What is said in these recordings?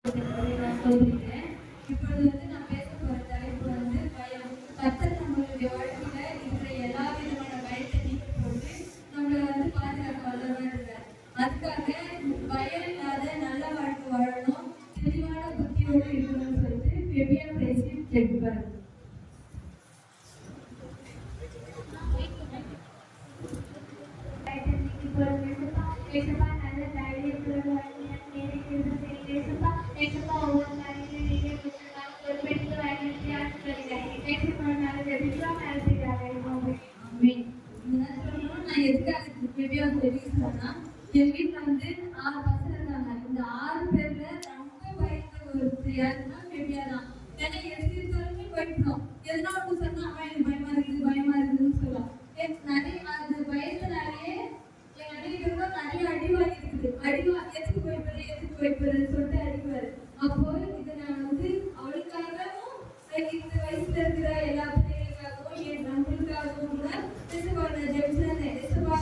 நான் சொல்லிட்டேன். இப்பொழுது நான் பேச போற தலைப்பு பயம். கர்த்தர் நம்மளுடைய வாழ்க்கையில இருக்கிற எல்லா விதமான பயத்தை நீக்கி போட்டு நம்மளை பாதுகாக்க வல்லவராக இருக்கார். அதுக்காக பயம் இல்லாத நல்ல வாழ்க்கை வாழணும், தெளிவான புத்தியோடு இருக்கணும்னு சொல்லிட்டு பெரிய பேசி கேட்பாரு. நான் எதுக்காக சொன்னா, என் வீட்டுல 6 பசங்க இருக்காங்க. இந்த 6 பேர்ல ரொம்ப பயந்த ஒரு யாருன்னா பெபியா தான். ஏன்னா எதுக்கு இருந்தாலுமே பயப்படும். எதுனா ஒன்று சொன்னா அம்மா எனக்கு பயமா இருக்குதுன்னு சொல்லலாம். நிறைய அந்த பயத்தினாலேயே எங்க அன்னைக்கு நிறைய அடி வாங்கி இருக்குது. எதுக்கு பயப்படுறேன்னு சொல்லிட்டு அடிக்குவாரு. அப்போ இதை நான் அவளுக்காகவும் இந்த வயசுல இருக்கிற எல்லா பிள்ளைகளுக்காகவும் நம்மளுக்காகவும் கூட நான் ஜெபிச்சேன்.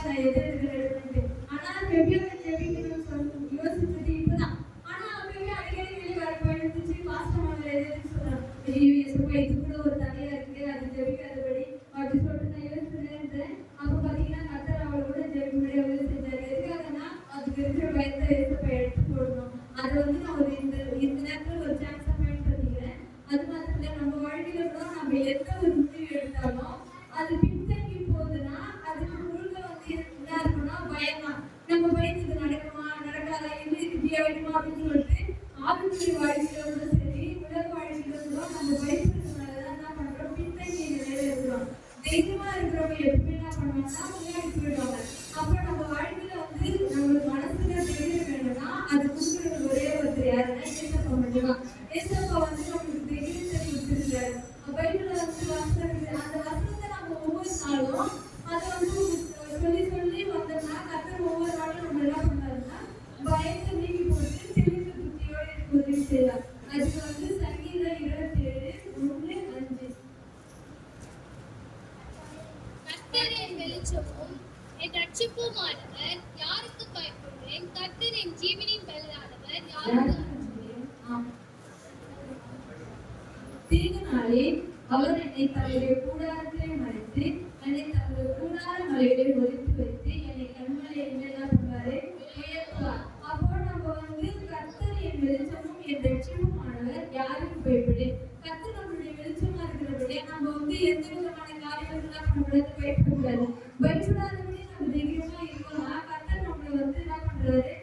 நான் எது எடுக்கிறேன். ஆனா பெபியா ஜெபிக்கணும்னு சொல்லி யோசிச்சது இப்பதான். ஆனா அப்பவே அடிக்கடி வெளியே வர போயிடுச்சு. பாஸ்டர் எதுன்னு சொல்றாங்க, இது கூட ஒரு தடையா இருக்கு, அது ஜெபிக்காதபடி அப்படி சொல்லிட்டு நான் யோசிச்சுட்டேன். அப்ப பாத்தீங்கன்னா கர்த்தர் அவளை கூட ஜெபிக்க முடியாது செஞ்சாரு. எதுக்காகனா அதுக்கு இருக்கிற பயத்தை எடுத்து போடணும். அதை நான் ஒரு இந்த நேரத்துல ஒரு சான்ஸா பயன்படுத்திக்கிறேன். அது மாத்திரம் இல்லை, நம்ம வாழ்க்கையில கூட நம்ம எந்த ஒரு முடிவு எடுத்தாலும் அது பின்தங்கி போகுதுன்னா அதுக்கு முழுக்க என்ன இருக்குன்னா பயம்தான். நம்ம பயந்து இது நடக்குமா நடக்காதா, எப்படி இப்படியா வைக்குமா அப்படின்னு சொல்லிட்டு ஆவிக்குரிய வாழ்க்கையில கூட சரி, உலக வாழ்க்கையில கூட நம்ம பயப்படுறதுனாலதான் என்ன பண்றோம், பின்தங்கிய நிலையில இருக்கிறோம். தைரியமா இருக்கிறவங்க எப்பவுமே என்ன பண்ணுவாங்கன்னா முன்னாடி போயிடுவாங்க. அப்ப நம்ம வாழ்க்கையில நம்மளுக்கு மனசுல தைரியம் வேணும்னா அது கொடுக்குறது ஒரே ஒருத்தர் யாருன்னா ஏசப்பா மட்டும்தான். ஏசப்பா நம்மளுக்கு தைரியத்தை கொடுத்துருக்காரு. பைபிள்ல வசனம் அந்த வசனத்தை நம்ம ஒவ்வொரு நாளும் அதை சொல்லி சொல்லி வந்தோம்னா கர்த்தர் ஒவ்வொரு நாளும் நம்ம என்ன பண்ணாருன்னா பயத்தை நீக்கி போட்டு தெளிவு புத்தியோடு உதவி செய்வார். அதுக்கு சங்கீதம் 27:1-5. கர்த்தர் என் வெளிச்சமும் என் ரட்சிப்புமானவர், யாருக்கு பயப்படுவேன்? கர்த்தர் என் ஜீவனின் பலனானவர், யாருக்கு அஞ்சுவேன்? தீங்குநாளே அவர் என்னை தன்னுடைய கூடாரத்திலே மறைத்து, என்னை தன்னுடைய கூடார மலையிலே ஒழித்து வைத்து, என்னை கண்மலை என்ன பண்ணுவாரு, உயர்த்துவார். அப்போ நம்ம கர்த்தர் என் வெளிச்சமும் என் ரட்சிப்புமானவர், யாருக்கு பயப்படு? கர்த்தர் நம்மளுடைய வெளிச்சமா இருக்கிறபடி நம்ம எந்த விதமான காரியங்களும் நம்மளுக்கு பயப்படக்கூடாது. பயப்படாதபடி நம்ம தைரியமா இருக்கோம்னா கர்த்தர் நம்மளை என்ன பண்றாரு,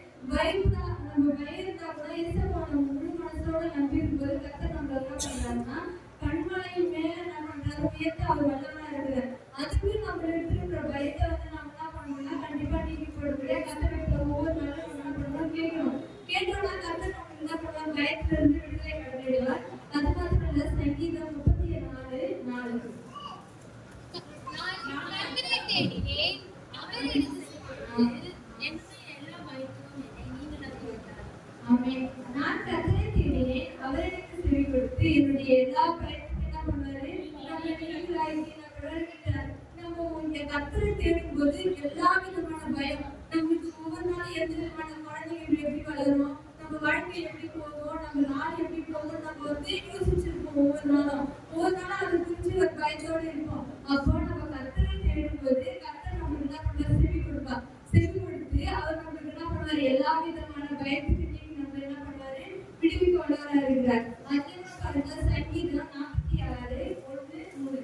நம்ம பயம் இருந்தா கூட ஏசப்பா நம்ம முழு மனசோட நம்பி இருக்கும்போது கர்த்தர் நம்ம என்ன பண்றாருன்னா கண்மலையின் மேல நம்ம உயர்த்த அவர் வல்லவனா இருக்கிறார். அதுக்கு நம்ம எடுத்துக்கிற பயத்தை நம்ம என்ன பண்ணணும்னா கண்டிப்பா நீக்கி போடக்கூடிய கர்த்தர் ஒவ்வொரு நாளும் என்ன பண்ணணும், கேட்டோம்னா கர்த்தர் நம்ம என்ன பண்ணுவார், பயத்துல இருந்து விடுதலை கட்டிடுவார். அது மாத்திரம் இல்ல, சங்கீதம் 34:4. நான் கர்த்தரை தேடினேன், அவர் எனக்கு செவி கொடுத்து என்னுடைய எல்லா பயத்தையும் என்ன பண்ணாரு, நம்ம நீங்களாக்கி நம்ம விளக்கிட்டார். நம்ம இங்க கர்த்தரை தேடும் போது எல்லா விதமான பயம் நம்மளுக்கு ஒவ்வொரு நாளும் எந்த விதமான குழந்தைகள் எப்படி வளரும், நம்ம வாழ்க்கை எப்படி போகும், நம்ம நாள் எப்படி போகும், நம்ம யோசிச்சிருப்போம். ஒவ்வொரு நாளும் அதை குறிச்சு ஒரு பயத்தோடு இருப்போம். அப்போ நம்ம கர்த்தரை தேடும் போது கர்த்தர் நம்மளுக்கு என்ன பண்ணுவார், செவி கொடுப்பார். செவி கொடுத்து அவர் நம்மளுக்கு என்ன பண்ணுவார், எல்லா விதமான பயத்துக்கு நம்ம என்ன பண்ணுவாரு, விடுவிக்க வல்லவராக இருக்கிறார். அதிகமா பாருங்க, சங்கீதம் 46:1-3.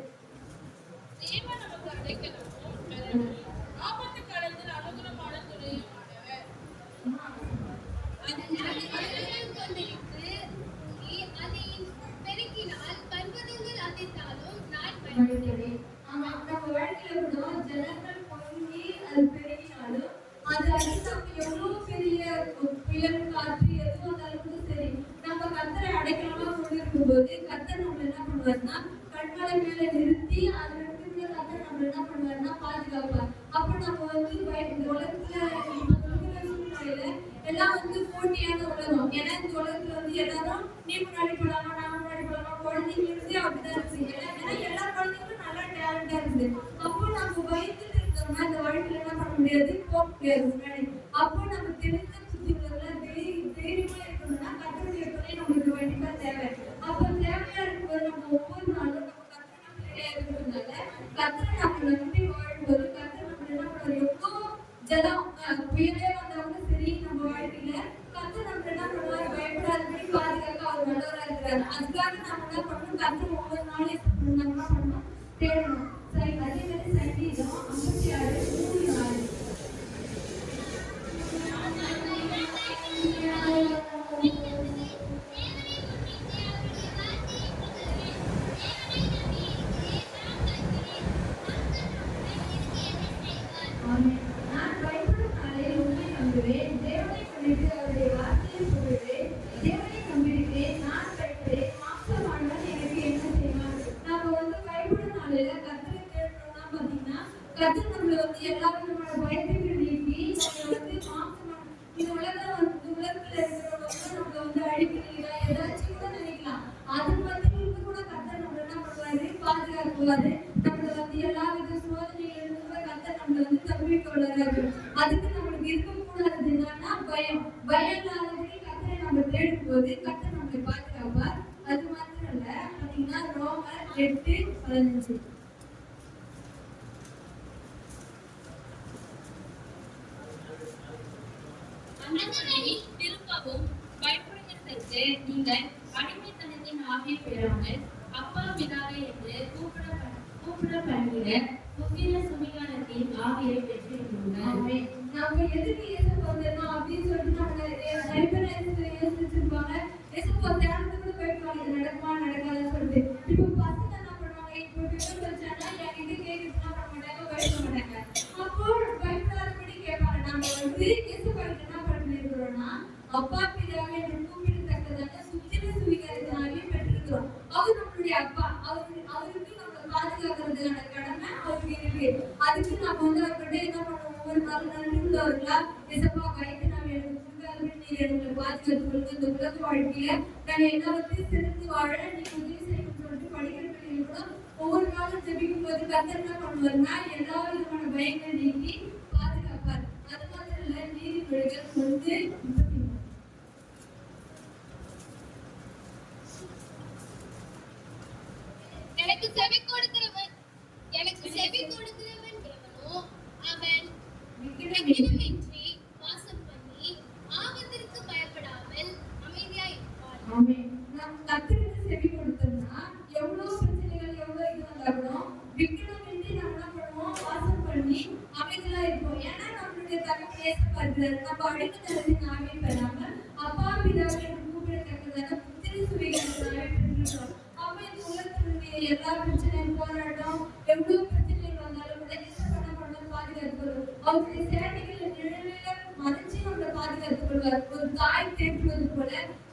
தேவன் நமக்கு அடைக்கலமும் ஆபத்து காலத்தில் அனுகூலமான துணையுமானவர். அதை பெருக்கினால் பர்வதங்கள் அதிர்ந்தாலும் நான் பயப்படுகிறேன். நம்ம வாழ்க்கையில கூட ஜனங்கள் பொங்கி அது பெருகினாலும் அது நம்ம எவ்வளவு பெரிய புயல் காற்று எதுவும் வந்தாலும் சரி, நம்ம கர்த்தரை அடைக்கலமா கொண்டிருக்கும் போது கர்த்தர் நம்ம என்ன பண்ணுவாருன்னா கண்மலை மேல நிறுத்தி அதுல இருக்கிற கர்த்தர் நம்ம என்ன பண்ணுவாருன்னா பாதுகாப்பார். அப்ப நம்ம இந்த உலகத்துல சூழ்நிலையில எல்லாம் போட்டியான உலகம். ஏன்னா இந்த உலகத்துல எல்லாரும் நீ முன்னாடி போலாமா நான் முன்னாடி போலாமா, குழந்தைங்க இருந்து அப்படிதான் இருக்கு. ஏன்னா எல்லா குழந்தைங்களும் நல்லா டேலண்டா இருக்குது. அப்போ நம்ம பயந்துட்டு இருந்தோம்னா இந்த வாழ்க்கையில என்ன பண்ண முடியாது, போக முடியாது முன்னாடி. அப்போ நம்ம தெரிஞ்ச சுத்தி தைரியமா இருக்கணும்னா கர்த்தருடைய கொடுக்கிறார். அதுக்காக நம்ம என்ன பண்ணணும், கர்த்தர் ஒவ்வொரு நாளும் நம்ம என்ன பண்ணணும், தேடணும். சரி, அதே மாதிரி சங்கீதம் 56:3-4. ஆமென். நான் பயப்படும் நாளில் உம்மை நம்புவேன். தேவனை முன்னிட்டு அவருடைய வார்த்தையை சொல்லுவேன். தேவனை நம்பியிருக்கிறேன். நான் பயப்படேன். மாம்சமானவன் எனக்கு என்ன செய்வான்? நாம பயப்படும் நாளில கர்த்தரை தேடணும்னா பாத்தீங்கன்னா, கர்த்தர் நம்மள எல்லா விதமான பயத்தையும் நீக்கி நம்மள மாம்சமான இந்த உலகத்துல இருக்கிறவங்க நம்மள அழிக்கிறீங்களா ஏதாச்சும் கூட நினைக்கலாம். அது இருந்து கூட கர்த்தர் நம்மள என்ன பண்ணுவாரு, பாதுகாக்குவாரு. நம்மள எல்லா வித சோதனையிலிருந்து கூட கர்த்தர் நம்மள தப்பிக்க விடுறாரு. அதுக்கு நம்மளுக்கு இருக்கக்கூடாது என்னன்னா பயம். பயம் இல்லாதபடி கர்த்தரை நம்ம தேடும் போது கர்த்தர் நம்மளை பாதுகாப்பார். அது மாத்திரம் இல்ல, பாத்தீங்கன்னா ரோமர் 8:15. திரும்பவும் பயப்படுகிறதற்கு நீங்கள் அடிமைத்தனத்தின் ஆவியை பெறாமல் அப்பா பிதாவே என்று கூப்பிட பண்ணுகிற புத்திர சுவிகாரத்தின் ஆவியை பெற்றிருக்கிறீர்கள். நம்ம எதுக்கு இயேசு போறோம் அப்படின்னு சொல்லிட்டு நம்ம நிறைய பேர் யோசிச்சிருப்பாங்க. இயேசு போற தியானத்துக்கு கூட போயிடுவாங்க, இது நடக்குமா நடக்காதுன்னு சொல்லிட்டு. இப்போ பசங்க என்ன பண்ணுவாங்க, இப்போ பேர் வச்சானா என்கிட்ட கேட்கறதுனா பண்ண மாட்டாங்க, பயப்பட மாட்டாங்க. அப்போ பயப்படாதபடி கேட்பாங்க. நம்ம இயேசு பாட்டு என்ன பண்ணிருக்கிறோம்னா, அப்பா பிதாவே என்று கூப்பிடத்தக்கதான சுத்திர சுவிகாரத்தினாலே பெற்றிருக்கிறோம். அவர் நம்மளுடைய அப்பா. அவருக்கு நம்ம பாதுகாக்கிறதுக்கான கடமை அவருக்கு இருக்கு. அதுக்கு நம்ம அவர்கிட்ட என்ன பண்ணுவோம், ஒவ்வொரு நாளும் நன்றி உள்ளவர்களா, எசப்பா கைக்கு நான் எனக்கு கொடுக்காத நீர் எனக்கு பாதுகாத்து கொடுத்து இந்த உலக வாழ்க்கையில நான் எல்லாத்தையும் சிறந்து வாழ நீங்க உதவி செய்யணும்னு சொல்லிட்டு படிக்கிற பிள்ளைகள் கூட ஒவ்வொரு நாளும் ஜெபிக்கும் போது கர்த்தர் என்ன பண்ணுவாருன்னா எல்லா விதமான பயங்களை நீக்கி பாதுகாப்பார். அது மாத்திரம் இல்ல, நீதிமொழிகள் 1:33. எனக்கு செவி கொடுக்கிறவன் எவனோ அவன் விக்கிரமின்றி வாசம் பண்ணி ஆபத்திற்கு பயப்படாமல் அமைதியாய் இருப்பான். ஆமென். நாம் கர்த்தருக்கு செவி கொடுத்தோம்னா எவ்வளவு பிரச்சனைகள் எவ்வளவு இது வந்தாலும் விக்கிரமின்றி நம்ம என்ன பண்ணுவோம், வாசம் பண்ணி அமைதியா இருப்போம். ஏன்னா நம்மளுடைய தகவல் ஏசப்படுறாரு. நம்ம அடிமைத்தனத்தின் ஆவியை பெறாமல் அப்பா பிதாவை கூப்பிடத்தக்கதான புத்திர சுவிகாரத்தினாலே பெற்றிருக்கிறோம். எல்லா பிரச்சனையும் போராட்டம் எவ்வளவு பிரச்சனைகள் வந்தாலும் கூட என்ன பாதுகாத்துக்கொள்வோம். அவருடைய சேட்டைகளை நிழலில மறைச்சு நம்மளை பாதுகாத்துக் கொள்வார். ஒரு தாய் தேற்றுவது போல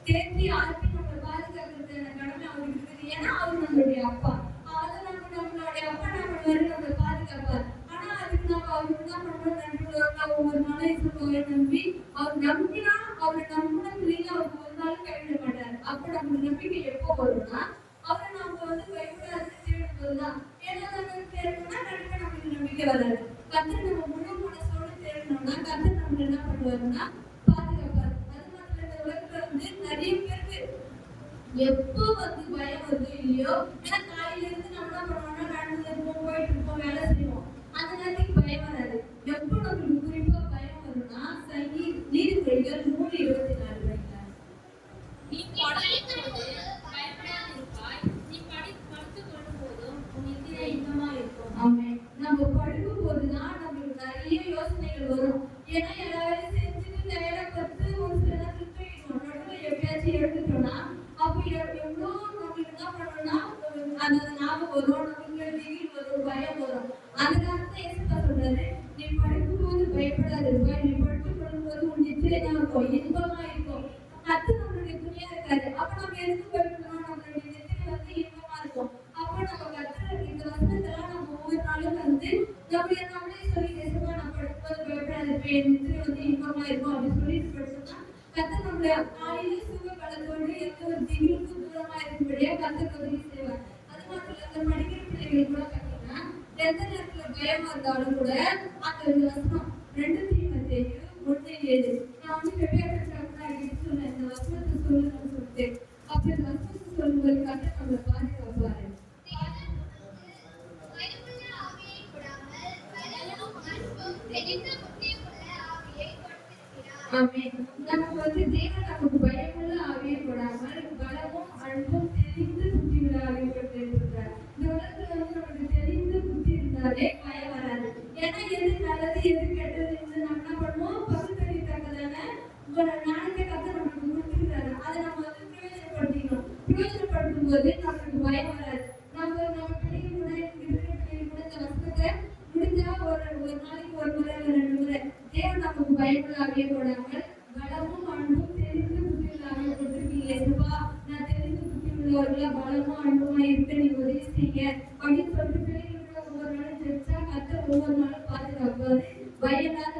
தேற்றி ஆழ்த்தி நம்மளை பாதுகாக்கிறதுக்கான கடமை அவருக்கு இருக்குது. ஏன்னா அவர் நம்மளுடைய அப்பா. அதை நம்மளுடைய அப்பா நம்மளை பாதுகாப்பார். ஆனா அதுக்கு நம்ம அவருக்கு என்ன பண்றோம், நன்றி ஒவ்வொரு நாளும் நம்பி அவர் நம்பினா அவரை நம்பின பிள்ளைங்க அவருக்கு ஒரு நாளும் கைவிட மாட்டார். அப்ப நம்மளுக்கு நம்பிக்கை எப்போ வரும்னா அவரை நாம பயப்படாது தேடும்போதுதான். ஏன்னா நம்ம தேடணும்னா கண்டிப்பா நம்மளுக்கு நம்பிக்கை வராது. கர்த்தர் நம்ம முழு மனசோட தேடணும்னா கர்த்தர் நம்ம என்ன பண்ணுவாருன்னா பாதுகாப்பாரு. அது மாத்திரம் இந்த உலகத்துல நிறைய பேருக்கு எப்போ பயம் வருது இல்லையோ, ஏன்னா காலையில இருந்து நம்ம என்ன பண்ணுவோம்னா நடந்து இருப்போம், போயிட்டு இருப்போம், வேலை செய்வோம். அந்த நேரத்துக்கு பயம் வராது. எப்போ நம்மளுக்கு குறிப்பா பயம் வரும்னா நீதிமொழிகள் 3:24. நீ படுத்துக்கொண்டு பயப்படாதிருப்பாய், நீ படுத்துக் கொள்ளும் போதும் உன் நித்திரை இன்பமா இருக்கும். ஆமென். நம்ம படுக்கும் போதுதான் நம்மளுக்கு நிறைய யோசனைகள் வரும். ஏன்னா எல்லா வேலையும் செஞ்சுட்டு நேரம் பார்த்து ஒரு சில நேரத்துல தூங்கிடுவோம். நடுவில் எப்பயாச்சும் எடுத்துட்டோம்னா அப்ப எவ்வளோ நம்மளுக்கு என்ன பண்ணணும்னா அந்த ஞாபகம் வரும், நம்மளுக்கு திகில் வரும், பயம் வரும். அந்த காலத்துல ஏசப்பா சொல்றாரு, நீ படுக்கும் போது பயப்படாதிருப்பாய், நீ படுத்துக் கொள்ளும் போது உன் நித்திரை என்ன இருக்கும், இன்பமா இருக்கும். கத்து நம்மளுடைய துணியா இருக்காது. அப்ப நம்ம எதுக்கு பயப்படணும், நம்மளுடைய நித்திரை இன்பமா இருக்கும். அப்ப நம்ம கத்துற இந்த வசனத்தெல்லாம் நம்ம ஒவ்வொரு நாளும் நம்மளே சொல்லி ஏசப்பா நான் படுக்கும்போது பயப்படாதிருப்பேன், என் நித்திரை இன்பமா இருக்கும் அப்படின்னு சொல்லிட்டு படுத்தோம்னா கர்த்தர் நம்மளை காலையில சுக பலத்தோடு எந்த ஒரு திகிலுக்கும் தூரமா இருக்கும்படியா கர்த்தர் உதவி செய்வார். அது மாத்திரம் இல்ல, அந்த படிக்கிற பிள்ளைகள் கூட பாத்தீங்கன்னா எந்த நேரத்துல பயமா இருந்தாலும் கூட அந்த வசனம் 2 தீமோத்தேயு 1:7 நான் சொன்னேன், இந்த வசனத்தை சொல்லுன்னு சொல்லிட்டு அப்ப இந்த வசனத்தை சொல்லும்போது கர்த்தர் நம்மளை பாதுகாப்பாரு. ஆமென். நமக்கு தேவன் நமக்கு பயமுள்ள ஆவியை கொடாமல் பலமும் அன்பும் பண்ணும்போது நம்மளுக்கு பயம் வராது. நம்ம பிள்ளைங்க கூட இருக்கிற பிள்ளைங்க கூட இந்த வசனத்தை முடிஞ்சா ஒரு நாளைக்கு ஒரு முறை 2 முறை தேவன் நமக்கு பயப்படாவே போடாமல் பலமும் அன்பும் தெரிந்து புத்தியுள்ளாவே கொடுத்துருக்கீங்க. ஏசப்பா நான் தெரிந்து புத்தி உள்ளவர்களா பலமும் அன்புமா இருக்க நீ உதவி செய்ய அப்படின்னு சொல்லிட்டு பிள்ளைங்க கூட ஒவ்வொரு நாளும் ஜெபிச்சா கர்த்தர் ஒவ்வொரு நாளும் பாதுகாப்பாரு. பயம் இல்லாத